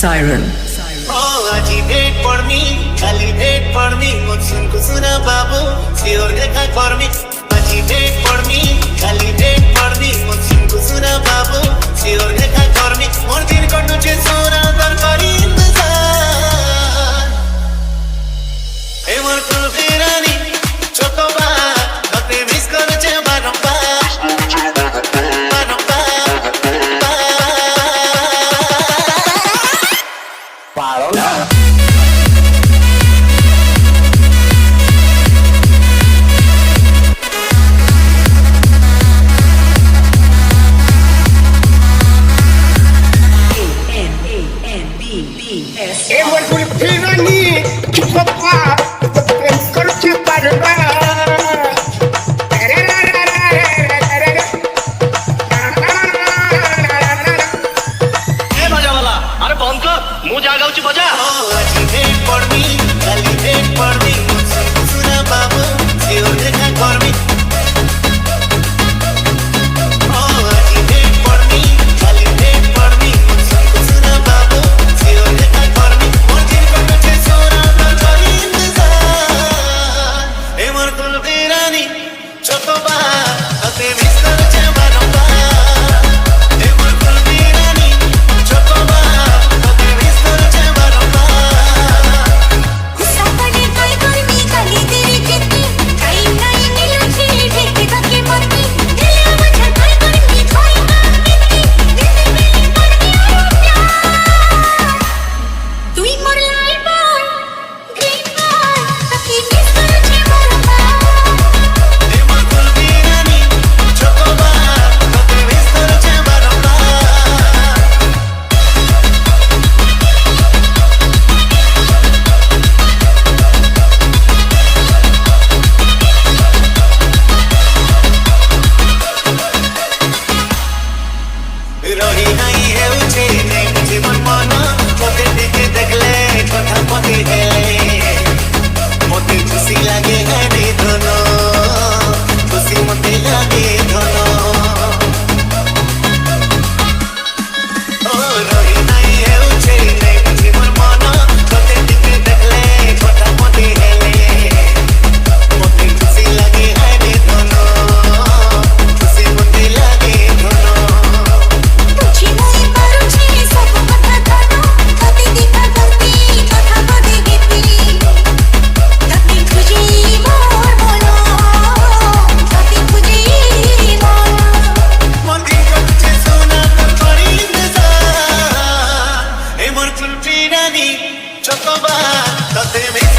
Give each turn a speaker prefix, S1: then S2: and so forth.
S1: Siren.
S2: আজি भेट पड़मी खाली भेट पड़मी मुझसे कुसुना बाबू सियोर देखा करमी আজি भेट पड़मी खाली भेट पड़मी मुझसे कुसुना बाबू सियोर देखा करमी मोर दिन को तुझे सोना दर करी इंतजार ए मोर कुलफिरानी चोकोबा कते मिस करछे बारंबार Chocoba, no te me